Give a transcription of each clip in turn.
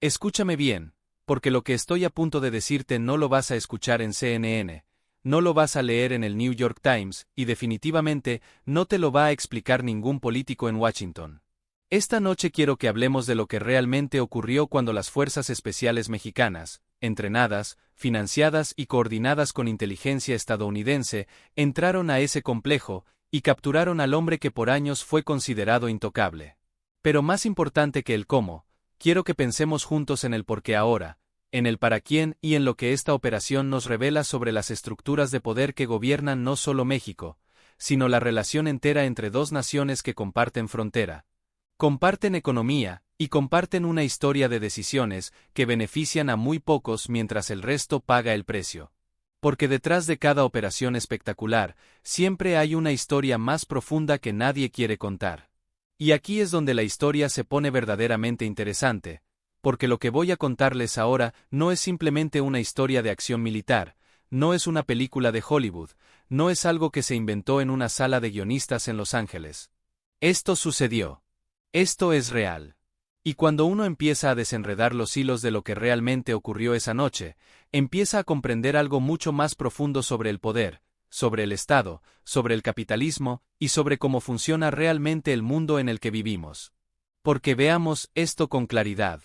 Escúchame bien, porque lo que estoy a punto de decirte no lo vas a escuchar en CNN, no lo vas a leer en el New York Times, y definitivamente no te lo va a explicar ningún político en Washington. Esta noche quiero que hablemos de lo que realmente ocurrió cuando las Fuerzas Especiales Mexicanas, entrenadas, financiadas y coordinadas con inteligencia estadounidense, entraron a ese complejo y capturaron al hombre que por años fue considerado intocable. Pero más importante que el cómo, quiero que pensemos juntos en el por qué ahora, en el para quién y en lo que esta operación nos revela sobre las estructuras de poder que gobiernan no solo México, sino la relación entera entre dos naciones que comparten frontera. Comparten economía, y comparten una historia de decisiones que benefician a muy pocos mientras el resto paga el precio. Porque detrás de cada operación espectacular, siempre hay una historia más profunda que nadie quiere contar. Y aquí es donde la historia se pone verdaderamente interesante, porque lo que voy a contarles ahora no es simplemente una historia de acción militar, no es una película de Hollywood, no es algo que se inventó en una sala de guionistas en Los Ángeles. Esto sucedió. Esto es real. Y cuando uno empieza a desenredar los hilos de lo que realmente ocurrió esa noche, empieza a comprender algo mucho más profundo sobre el poder, sobre el Estado, sobre el capitalismo, y sobre cómo funciona realmente el mundo en el que vivimos. Porque veamos esto con claridad.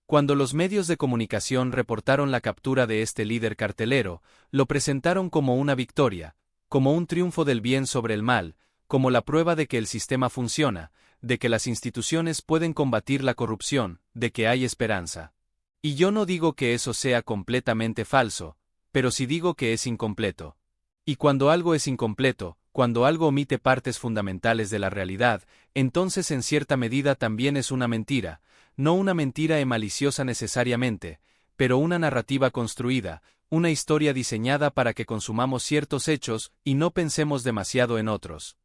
Cuando los medios de comunicación reportaron la captura de este líder cartelero, lo presentaron como una victoria, como un triunfo del bien sobre el mal, como la prueba de que el sistema funciona, de que las instituciones pueden combatir la corrupción, de que hay esperanza. Y yo no digo que eso sea completamente falso, pero sí digo que es incompleto. Y cuando algo es incompleto, cuando algo omite partes fundamentales de la realidad, entonces en cierta medida también es una mentira, no una mentira maliciosa necesariamente, pero una narrativa construida, una historia diseñada para que consumamos ciertos hechos y no pensemos demasiado en otros.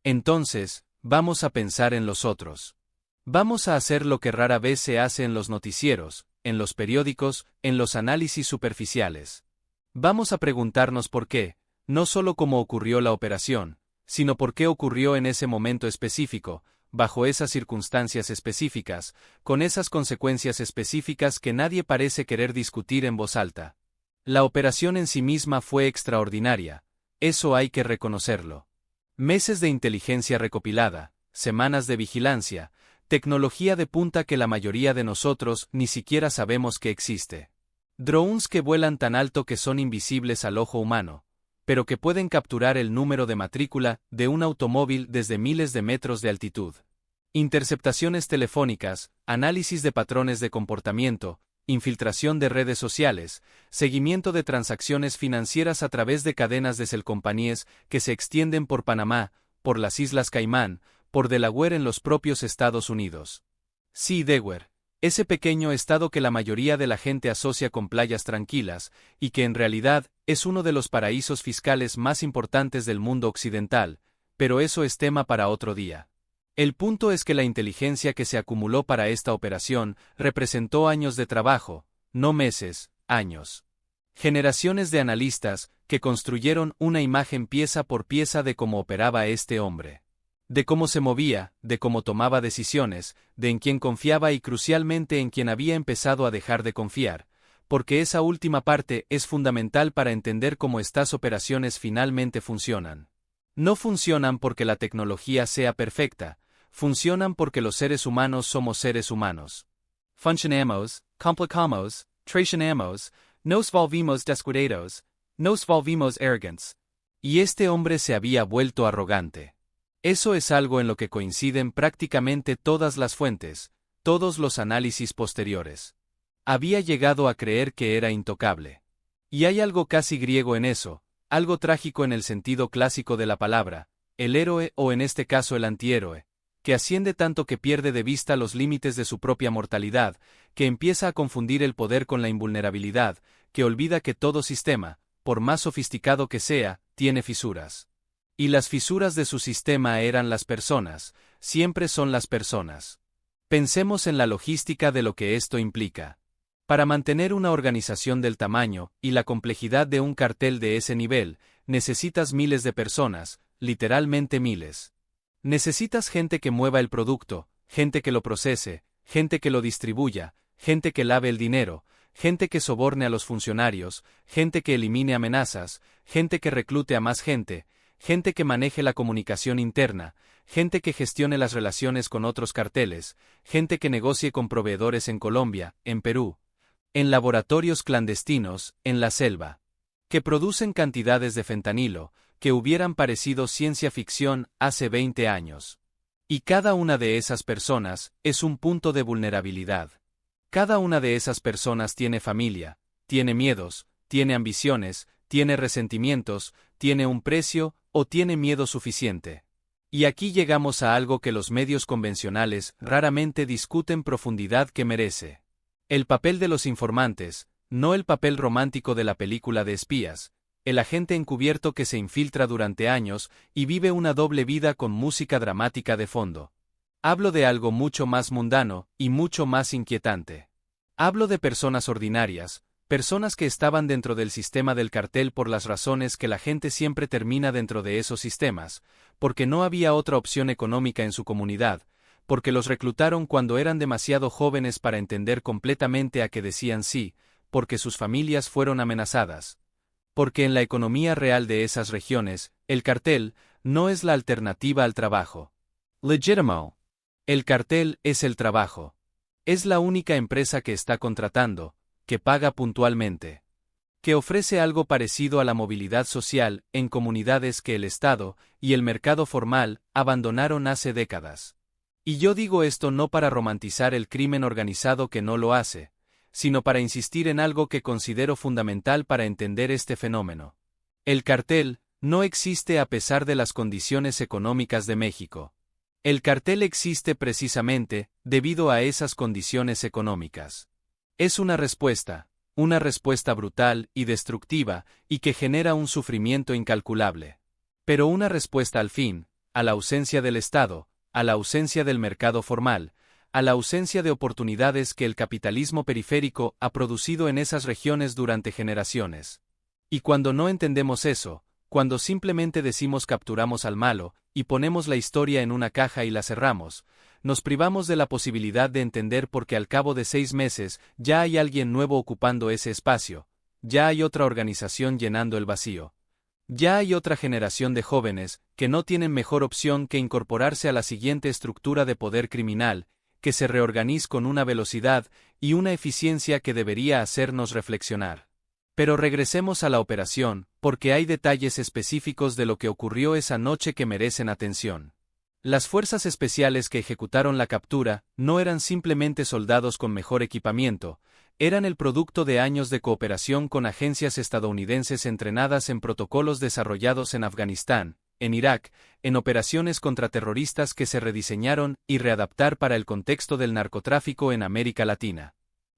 Entonces, vamos a pensar en los otros. Vamos a hacer lo que rara vez se hace en los noticieros, en los periódicos, en los análisis superficiales. Vamos a preguntarnos por qué, no solo cómo ocurrió la operación, sino por qué ocurrió en ese momento específico, bajo esas circunstancias específicas, con esas consecuencias específicas que nadie parece querer discutir en voz alta. La operación en sí misma fue extraordinaria, eso hay que reconocerlo. Meses de inteligencia recopilada, semanas de vigilancia, tecnología de punta que la mayoría de nosotros ni siquiera sabemos que existe. Drones que vuelan tan alto que son invisibles al ojo humano, pero que pueden capturar el número de matrícula de un automóvil desde miles de metros de altitud. Interceptaciones telefónicas, análisis de patrones de comportamiento, infiltración de redes sociales, seguimiento de transacciones financieras a través de cadenas de selcompanías que se extienden por Panamá, por las Islas Caimán, por Delaware en los propios Estados Unidos. Sí, Delaware, ese pequeño estado que la mayoría de la gente asocia con playas tranquilas, y que en realidad es uno de los paraísos fiscales más importantes del mundo occidental, pero eso es tema para otro día. El punto es que la inteligencia que se acumuló para esta operación representó años de trabajo, no meses, años. Generaciones de analistas que construyeron una imagen pieza por pieza de cómo operaba este hombre. De cómo se movía, de cómo tomaba decisiones, de en quién confiaba y crucialmente en quien había empezado a dejar de confiar, porque esa última parte es fundamental para entender cómo estas operaciones finalmente funcionan. No funcionan porque la tecnología sea perfecta, funcionan porque los seres humanos somos seres humanos. Funcionamos, complicamos, traicionamos, nos volvimos descuidados, nos volvimos arrogantes. Y este hombre se había vuelto arrogante. Eso es algo en lo que coinciden prácticamente todas las fuentes, todos los análisis posteriores. Había llegado a creer que era intocable. Y hay algo casi griego en eso, algo trágico en el sentido clásico de la palabra, el héroe o en este caso el antihéroe, que asciende tanto que pierde de vista los límites de su propia mortalidad, que empieza a confundir el poder con la invulnerabilidad, que olvida que todo sistema, por más sofisticado que sea, tiene fisuras. Y las fisuras de su sistema eran las personas, siempre son las personas. Pensemos en la logística de lo que esto implica. Para mantener una organización del tamaño y la complejidad de un cartel de ese nivel, necesitas miles de personas, literalmente miles. Necesitas gente que mueva el producto, gente que lo procese, gente que lo distribuya, gente que lave el dinero, gente que soborne a los funcionarios, gente que elimine amenazas, gente que reclute a más gente que maneje la comunicación interna, gente que gestione las relaciones con otros carteles, gente que negocie con proveedores en Colombia, en Perú, en laboratorios clandestinos, en la selva, que producen cantidades de fentanilo, que hubieran parecido ciencia ficción hace 20 años. Y cada una de esas personas es un punto de vulnerabilidad. Cada una de esas personas tiene familia, tiene miedos, tiene ambiciones, tiene resentimientos, tiene un precio o tiene miedo suficiente. Y aquí llegamos a algo que los medios convencionales raramente discuten profundidad que merece. El papel de los informantes, no el papel romántico de la película de espías, el agente encubierto que se infiltra durante años y vive una doble vida con música dramática de fondo. Hablo de algo mucho más mundano y mucho más inquietante. Hablo de personas ordinarias, personas que estaban dentro del sistema del cartel por las razones que la gente siempre termina dentro de esos sistemas, porque no había otra opción económica en su comunidad, porque los reclutaron cuando eran demasiado jóvenes para entender completamente a qué decían sí, porque sus familias fueron amenazadas. Porque en la economía real de esas regiones, el cartel no es la alternativa al trabajo. Legítimo. El cartel es el trabajo. Es la única empresa que está contratando, que paga puntualmente, que ofrece algo parecido a la movilidad social en comunidades que el Estado y el mercado formal abandonaron hace décadas. Y yo digo esto no para romantizar el crimen organizado que no lo hace, sino para insistir en algo que considero fundamental para entender este fenómeno. El cartel no existe a pesar de las condiciones económicas de México. El cartel existe precisamente debido a esas condiciones económicas. Es una respuesta brutal y destructiva, y que genera un sufrimiento incalculable. Pero una respuesta al fin, a la ausencia del Estado, a la ausencia del mercado formal, a la ausencia de oportunidades que el capitalismo periférico ha producido en esas regiones durante generaciones. Y cuando no entendemos eso, cuando simplemente decimos capturamos al malo, y ponemos la historia en una caja y la cerramos, nos privamos de la posibilidad de entender por qué al cabo de 6 meses ya hay alguien nuevo ocupando ese espacio, ya hay otra organización llenando el vacío. Ya hay otra generación de jóvenes que no tienen mejor opción que incorporarse a la siguiente estructura de poder criminal, que se reorganiza con una velocidad y una eficiencia que debería hacernos reflexionar. Pero regresemos a la operación, porque hay detalles específicos de lo que ocurrió esa noche que merecen atención. Las fuerzas especiales que ejecutaron la captura no eran simplemente soldados con mejor equipamiento, eran el producto de años de cooperación con agencias estadounidenses entrenadas en protocolos desarrollados en Afganistán, en Irak, en operaciones contraterroristas que se rediseñaron y readaptar para el contexto del narcotráfico en América Latina.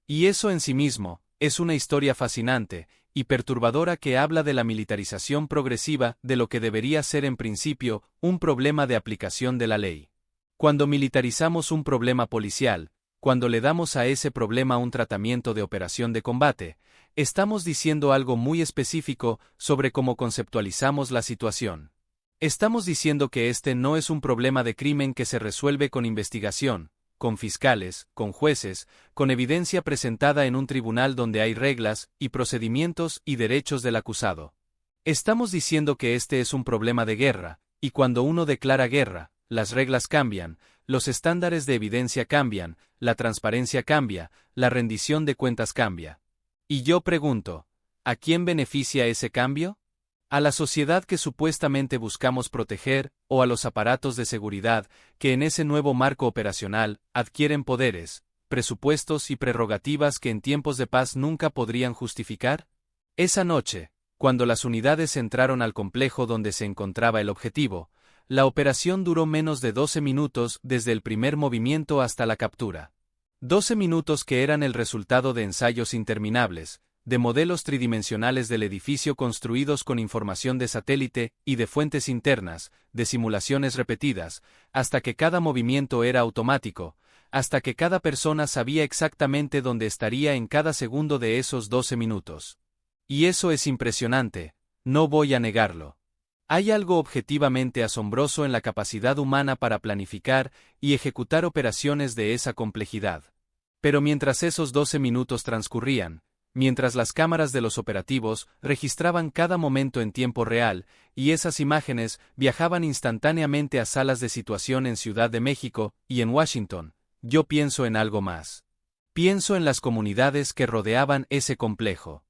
Y eso en sí mismo es una historia fascinante y perturbadora que habla de la militarización progresiva de lo que debería ser en principio un problema de aplicación de la ley. Cuando militarizamos un problema policial, cuando le damos a ese problema un tratamiento de operación de combate, estamos diciendo algo muy específico sobre cómo conceptualizamos la situación. Estamos diciendo que este no es un problema de crimen que se resuelve con investigación, con fiscales, con jueces, con evidencia presentada en un tribunal donde hay reglas y procedimientos y derechos del acusado. Estamos diciendo que este es un problema de guerra, y cuando uno declara guerra, las reglas cambian, los estándares de evidencia cambian, la transparencia cambia, la rendición de cuentas cambia. Y yo pregunto, ¿a quién beneficia ese cambio? ¿A la sociedad que supuestamente buscamos proteger, o a los aparatos de seguridad, que en ese nuevo marco operacional adquieren poderes, presupuestos y prerrogativas que en tiempos de paz nunca podrían justificar? Esa noche, cuando las unidades entraron al complejo donde se encontraba el objetivo, la operación duró menos de 12 minutos desde el primer movimiento hasta la captura. 12 minutos que eran el resultado de ensayos interminables, de modelos tridimensionales del edificio construidos con información de satélite y de fuentes internas, de simulaciones repetidas, hasta que cada movimiento era automático, hasta que cada persona sabía exactamente dónde estaría en cada segundo de esos 12 minutos. Y eso es impresionante, no voy a negarlo. Hay algo objetivamente asombroso en la capacidad humana para planificar y ejecutar operaciones de esa complejidad. Pero mientras esos 12 minutos transcurrían, mientras las cámaras de los operativos registraban cada momento en tiempo real, y esas imágenes viajaban instantáneamente a salas de situación en Ciudad de México y en Washington, yo pienso en algo más. Pienso en las comunidades que rodeaban ese complejo.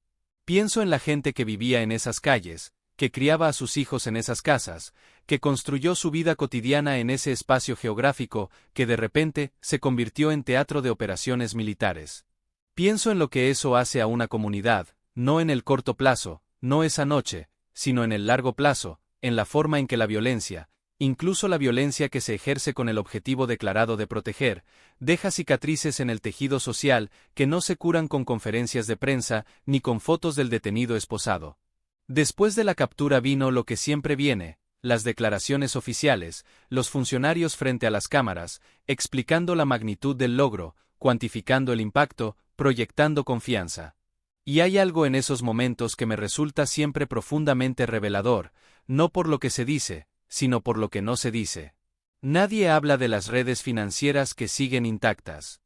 Pienso en la gente que vivía en esas calles, que criaba a sus hijos en esas casas, que construyó su vida cotidiana en ese espacio geográfico que de repente se convirtió en teatro de operaciones militares. Pienso en lo que eso hace a una comunidad, no en el corto plazo, no esa noche, sino en el largo plazo, en la forma en que la violencia, incluso la violencia que se ejerce con el objetivo declarado de proteger, deja cicatrices en el tejido social que no se curan con conferencias de prensa ni con fotos del detenido esposado. Después de la captura vino lo que siempre viene, las declaraciones oficiales, los funcionarios frente a las cámaras, explicando la magnitud del logro, cuantificando el impacto, proyectando confianza. Y hay algo en esos momentos que me resulta siempre profundamente revelador, no por lo que se dice, sino por lo que no se dice. Nadie habla de las redes financieras que siguen intactas.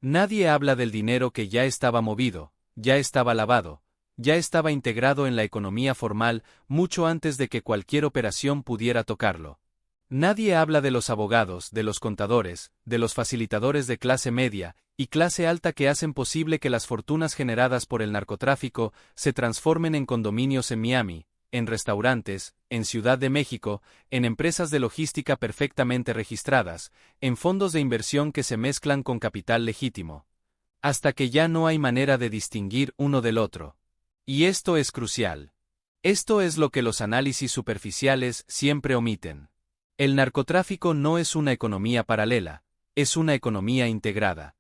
Nadie habla del dinero que ya estaba movido, ya estaba lavado, ya estaba integrado en la economía formal mucho antes de que cualquier operación pudiera tocarlo. Nadie habla de los abogados, de los contadores, de los facilitadores de clase media y clase alta que hacen posible que las fortunas generadas por el narcotráfico se transformen en condominios en Miami, en restaurantes, en Ciudad de México, en empresas de logística perfectamente registradas, en fondos de inversión que se mezclan con capital legítimo. Hasta que ya no hay manera de distinguir uno del otro. Y esto es crucial. Esto es lo que los análisis superficiales siempre omiten. El narcotráfico no es una economía paralela, es una economía integrada.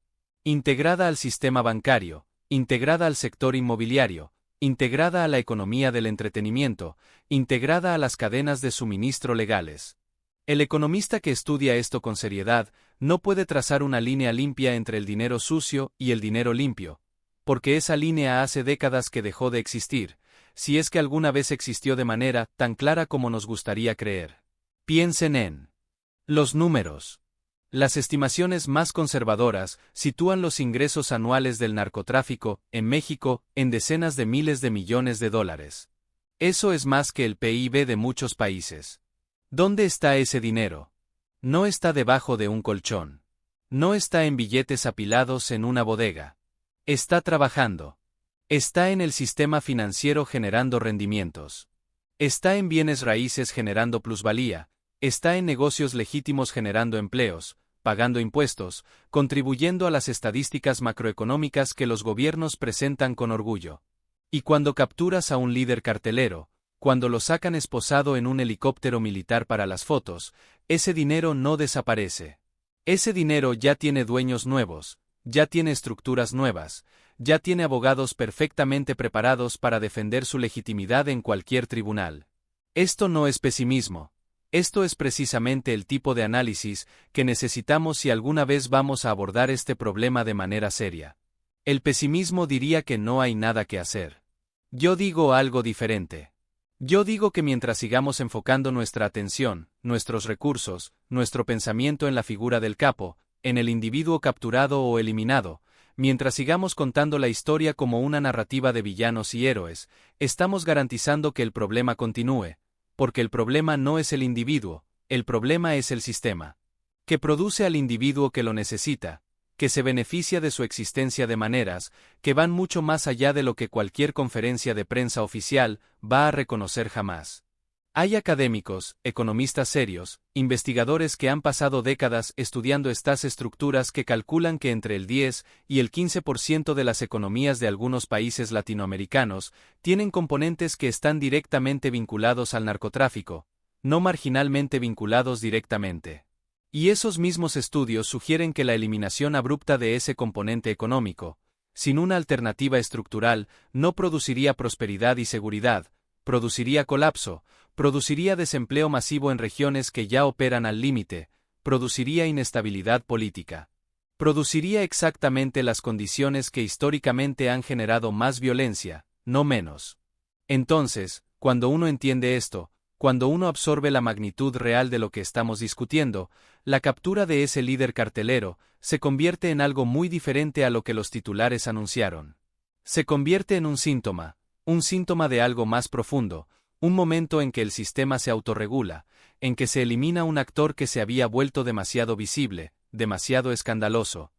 Integrada al sistema bancario, integrada al sector inmobiliario, integrada a la economía del entretenimiento, integrada a las cadenas de suministro legales. El economista que estudia esto con seriedad no puede trazar una línea limpia entre el dinero sucio y el dinero limpio, porque esa línea hace décadas que dejó de existir, si es que alguna vez existió de manera tan clara como nos gustaría creer. Piensen en los números. Las estimaciones más conservadoras sitúan los ingresos anuales del narcotráfico en México en decenas de miles de millones de dólares. Eso es más que el PIB de muchos países. ¿Dónde está ese dinero? No está debajo de un colchón. No está en billetes apilados en una bodega. Está trabajando. Está en el sistema financiero generando rendimientos. Está en bienes raíces generando plusvalía. Está en negocios legítimos generando empleos, pagando impuestos, contribuyendo a las estadísticas macroeconómicas que los gobiernos presentan con orgullo. Y cuando capturas a un líder cartelero, cuando lo sacan esposado en un helicóptero militar para las fotos, ese dinero no desaparece. Ese dinero ya tiene dueños nuevos, ya tiene estructuras nuevas, ya tiene abogados perfectamente preparados para defender su legitimidad en cualquier tribunal. Esto no es pesimismo. Esto es precisamente el tipo de análisis que necesitamos si alguna vez vamos a abordar este problema de manera seria. El pesimismo diría que no hay nada que hacer. Yo digo algo diferente. Yo digo que mientras sigamos enfocando nuestra atención, nuestros recursos, nuestro pensamiento en la figura del capo, en el individuo capturado o eliminado, mientras sigamos contando la historia como una narrativa de villanos y héroes, estamos garantizando que el problema continúe. Porque el problema no es el individuo, el problema es el sistema. Que produce al individuo que lo necesita, que se beneficia de su existencia de maneras que van mucho más allá de lo que cualquier conferencia de prensa oficial va a reconocer jamás. Hay académicos, economistas serios, investigadores que han pasado décadas estudiando estas estructuras que calculan que entre el 10 y el 15% de las economías de algunos países latinoamericanos tienen componentes que están directamente vinculados al narcotráfico, no marginalmente vinculados directamente. Y esos mismos estudios sugieren que la eliminación abrupta de ese componente económico, sin una alternativa estructural, no produciría prosperidad y seguridad, produciría colapso, produciría desempleo masivo en regiones que ya operan al límite, produciría inestabilidad política. Produciría exactamente las condiciones que históricamente han generado más violencia, no menos. Entonces, cuando uno entiende esto, cuando uno absorbe la magnitud real de lo que estamos discutiendo, la captura de ese líder cartelero se convierte en algo muy diferente a lo que los titulares anunciaron. Se convierte en un síntoma de algo más profundo, un momento en que el sistema se autorregula, en que se elimina un actor que se había vuelto demasiado visible, demasiado escandaloso,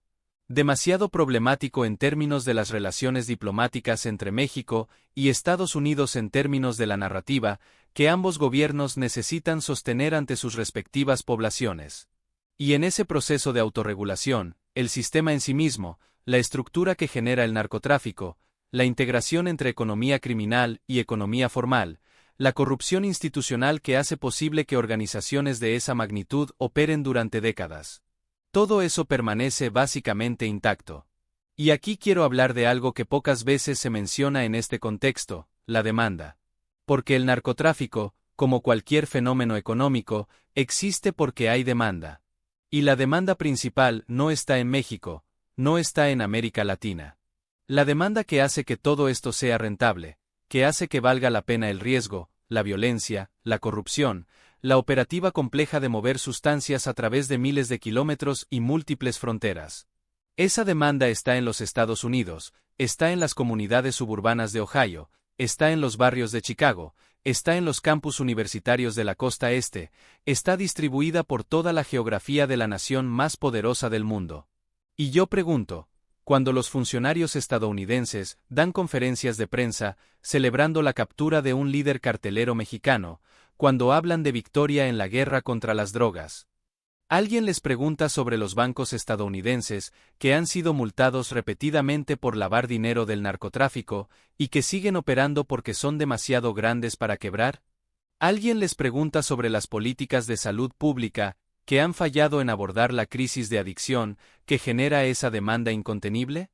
demasiado problemático en términos de las relaciones diplomáticas entre México y Estados Unidos, en términos de la narrativa que ambos gobiernos necesitan sostener ante sus respectivas poblaciones. Y en ese proceso de autorregulación, el sistema en sí mismo, la estructura que genera el narcotráfico, la integración entre economía criminal y economía formal, la corrupción institucional que hace posible que organizaciones de esa magnitud operen durante décadas. Todo eso permanece básicamente intacto. Y aquí quiero hablar de algo que pocas veces se menciona en este contexto, la demanda. Porque el narcotráfico, como cualquier fenómeno económico, existe porque hay demanda. Y la demanda principal no está en México, no está en América Latina. La demanda que hace que todo esto sea rentable, que hace que valga la pena el riesgo, la violencia, la corrupción, la operativa compleja de mover sustancias a través de miles de kilómetros y múltiples fronteras. Esa demanda está en los Estados Unidos, está en las comunidades suburbanas de Ohio, está en los barrios de Chicago, está en los campus universitarios de la costa este, está distribuida por toda la geografía de la nación más poderosa del mundo. Y yo pregunto, cuando los funcionarios estadounidenses dan conferencias de prensa celebrando la captura de un líder cartelero mexicano, cuando hablan de victoria en la guerra contra las drogas, alguien les pregunta sobre los bancos estadounidenses que han sido multados repetidamente por lavar dinero del narcotráfico y que siguen operando porque son demasiado grandes para quebrar. ¿Alguien les pregunta sobre las políticas de salud pública que han fallado en abordar la crisis de adicción que genera esa demanda incontenible?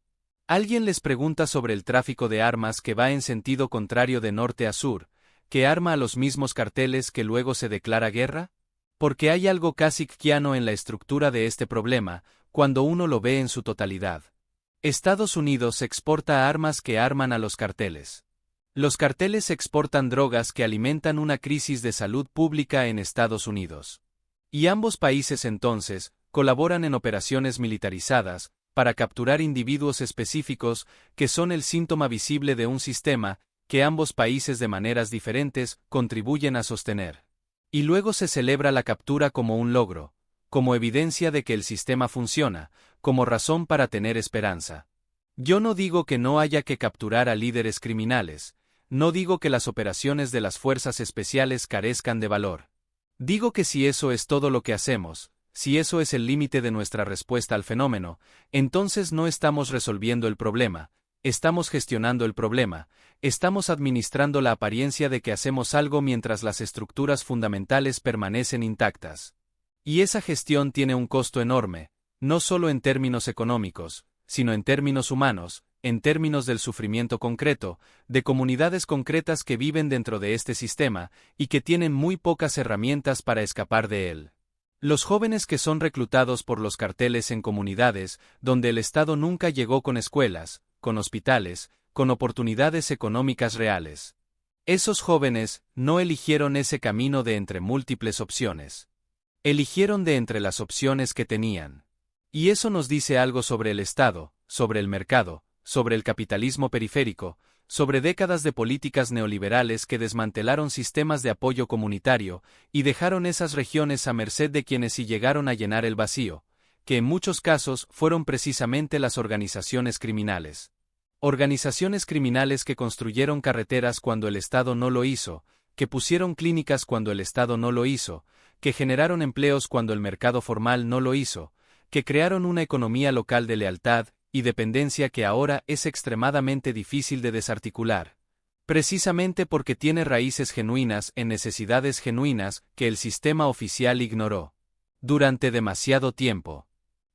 ¿Alguien les pregunta sobre el tráfico de armas que va en sentido contrario de norte a sur, que arma a los mismos carteles que luego se declara guerra? Porque hay algo casi kafkiano en la estructura de este problema, cuando uno lo ve en su totalidad. Estados Unidos exporta armas que arman a los carteles. Los carteles exportan drogas que alimentan una crisis de salud pública en Estados Unidos. Y ambos países entonces colaboran en operaciones militarizadas para capturar individuos específicos que son el síntoma visible de un sistema que ambos países de maneras diferentes contribuyen a sostener. Y luego se celebra la captura como un logro, como evidencia de que el sistema funciona, como razón para tener esperanza. Yo no digo que no haya que capturar a líderes criminales, no digo que las operaciones de las fuerzas especiales carezcan de valor. Digo que si eso es todo lo que hacemos, si eso es el límite de nuestra respuesta al fenómeno, entonces no estamos resolviendo el problema, estamos gestionando el problema, estamos administrando la apariencia de que hacemos algo mientras las estructuras fundamentales permanecen intactas. Y esa gestión tiene un costo enorme, no solo en términos económicos, sino en términos humanos, en términos del sufrimiento concreto, de comunidades concretas que viven dentro de este sistema y que tienen muy pocas herramientas para escapar de él. Los jóvenes que son reclutados por los carteles en comunidades donde el Estado nunca llegó con escuelas, con hospitales, con oportunidades económicas reales. Esos jóvenes no eligieron ese camino de entre múltiples opciones. Eligieron de entre las opciones que tenían. Y eso nos dice algo sobre el Estado, sobre el mercado, sobre el capitalismo periférico, sobre décadas de políticas neoliberales que desmantelaron sistemas de apoyo comunitario y dejaron esas regiones a merced de quienes sí llegaron a llenar el vacío, que en muchos casos fueron precisamente las organizaciones criminales. Organizaciones criminales que construyeron carreteras cuando el Estado no lo hizo, que pusieron clínicas cuando el Estado no lo hizo, que generaron empleos cuando el mercado formal no lo hizo, que crearon una economía local de lealtad y dependencia que ahora es extremadamente difícil de desarticular, precisamente porque tiene raíces genuinas en necesidades genuinas que el sistema oficial ignoró durante demasiado tiempo.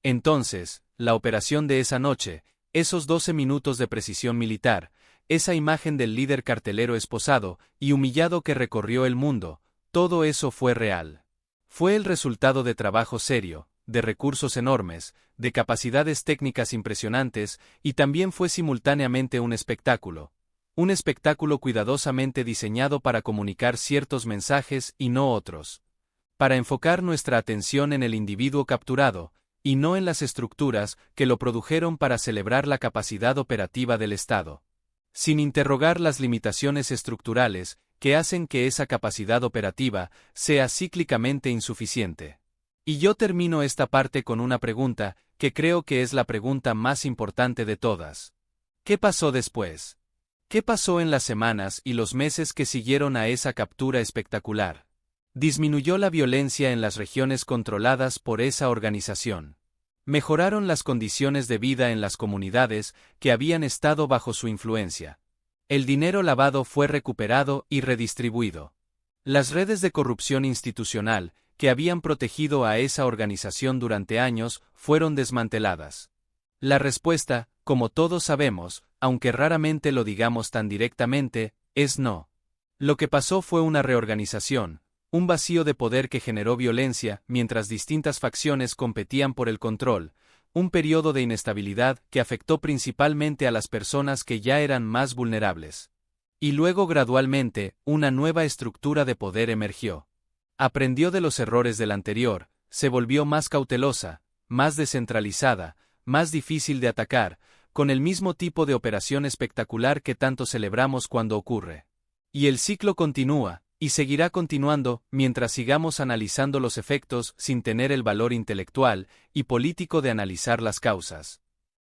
Entonces, la operación de esa noche, esos 12 minutos de precisión militar, esa imagen del líder cartelero esposado y humillado que recorrió el mundo, todo eso fue real. Fue el resultado de trabajo serio, de recursos enormes, de capacidades técnicas impresionantes, y también fue simultáneamente un espectáculo cuidadosamente diseñado para comunicar ciertos mensajes y no otros. Para enfocar nuestra atención en el individuo capturado, y no en las estructuras que lo produjeron para celebrar la capacidad operativa del Estado. Sin interrogar las limitaciones estructurales que hacen que esa capacidad operativa sea cíclicamente insuficiente. Y yo termino esta parte con una pregunta, que creo que es la pregunta más importante de todas. ¿Qué pasó después? ¿Qué pasó en las semanas y los meses que siguieron a esa captura espectacular? Disminuyó la violencia en las regiones controladas por esa organización. Mejoraron las condiciones de vida en las comunidades que habían estado bajo su influencia. El dinero lavado fue recuperado y redistribuido. Las redes de corrupción institucional que habían protegido a esa organización durante años fueron desmanteladas. La respuesta, como todos sabemos, aunque raramente lo digamos tan directamente, es no. Lo que pasó fue una reorganización, un vacío de poder que generó violencia mientras distintas facciones competían por el control, un periodo de inestabilidad que afectó principalmente a las personas que ya eran más vulnerables. Y luego gradualmente, una nueva estructura de poder emergió. Aprendió de los errores del anterior, se volvió más cautelosa, más descentralizada, más difícil de atacar, con el mismo tipo de operación espectacular que tanto celebramos cuando ocurre. Y el ciclo continúa, y seguirá continuando mientras sigamos analizando los efectos sin tener el valor intelectual y político de analizar las causas.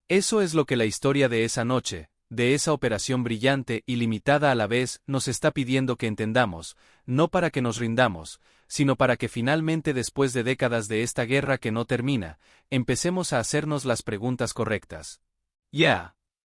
Eso es lo que la historia de esa noche, de esa operación brillante y limitada a la vez, nos está pidiendo que entendamos, no para que nos rindamos, sino para que finalmente después de décadas de esta guerra que no termina, empecemos a hacernos las preguntas correctas. Ya.